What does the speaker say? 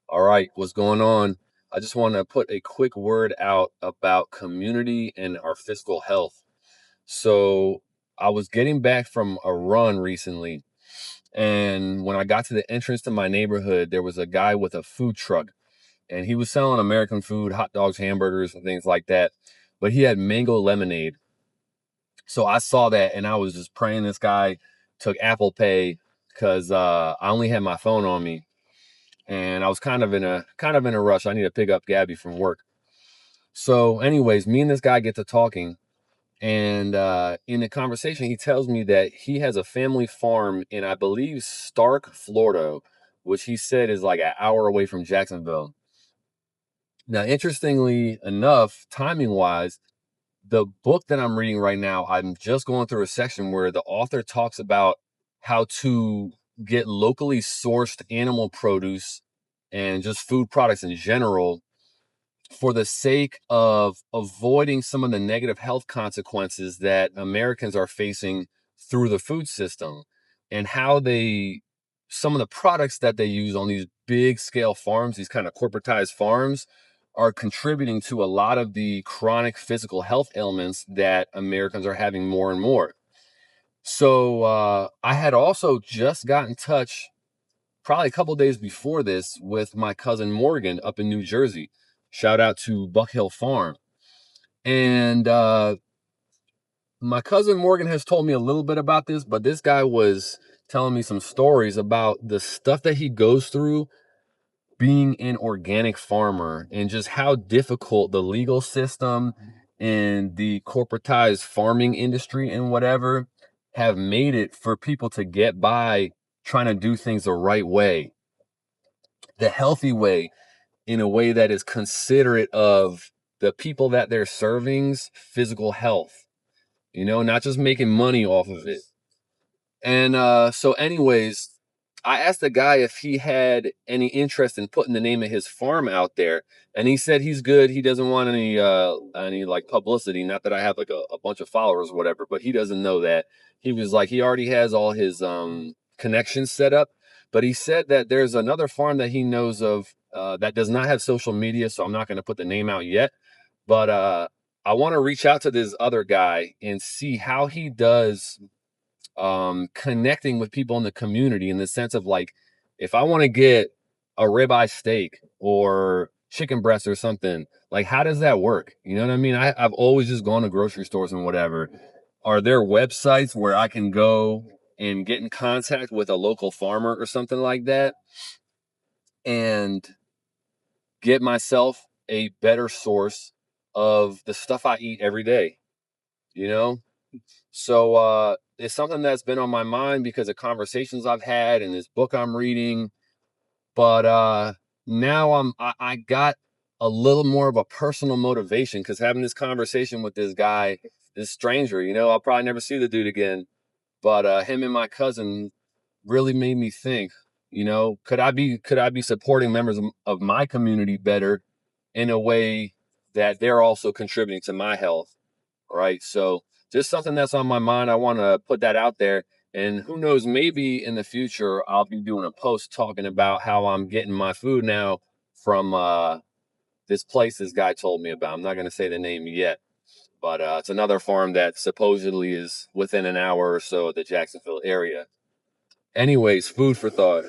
All right, what's going on? I just want to put a quick word out about community and our physical health. So, I was getting back from a run recently, and when I got to the entrance to my neighborhood, there was a guy with a food truck, and he was selling American food, hot dogs, hamburgers, and things like that. But he had mango lemonade. So I saw that and I was just praying this guy took Apple Pay because I only had my phone on me and I was kind of in a rush. I need to pick up Gabby from work. So, anyways, me and this guy get to talking, and in the conversation, he tells me that he has a family farm in, I believe, Stark, Florida, which he said is like an hour away from Jacksonville. Now, interestingly enough, timing wise, the book that I'm reading right now, I'm just going through a section where the author talks about how to get locally sourced animal produce and just food products in general for the sake of avoiding some of the negative health consequences that Americans are facing through the food system and how some of the products that they use on these big scale farms, these kind of corporatized farms, are contributing to a lot of the chronic physical health ailments that Americans are having more and more. So I had also just got in touch probably a couple days before this with my cousin Morgan up in New Jersey. Shout out to Buck Hill Farm. And my cousin Morgan has told me a little bit about this, but this guy was telling me some stories about the stuff that he goes through being an organic farmer and just how difficult the legal system and the corporatized farming industry and whatever have made it for people to get by trying to do things the right way, the healthy way, in a way that is considerate of the people that they're serving's physical health, not just making money off of it. And so, anyways, I asked the guy if he had any interest in putting the name of his farm out there, and he said he's good. He doesn't want any like publicity. Not that I have like a bunch of followers or whatever, but he doesn't know that. He was like he already has all his connections set up, but he said that there's another farm that he knows of that does not have social media, so I'm not going to put the name out yet. But I want to reach out to this other guy and see how he does connecting with people in the community in the sense of like, if I want to get a ribeye steak or chicken breast or something, like, how does that work? You know what I mean? I've always just gone to grocery stores and whatever. Are there websites where I can go and get in contact with a local farmer or something like that and get myself a better source of the stuff I eat every day, you know? So it's something that's been on my mind because of conversations I've had and this book I'm reading. But now I got a little more of a personal motivation because having this conversation with this guy, this stranger, I'll probably never see the dude again. But him and my cousin really made me think, could I be supporting members of my community better in a way that they're also contributing to my health, right? So just something that's on my mind. I want to put that out there. And who knows, maybe in the future, I'll be doing a post talking about how I'm getting my food now from this place this guy told me about. I'm not going to say the name yet, but it's another farm that supposedly is within an hour or so of the Jacksonville area. Anyways, food for thought.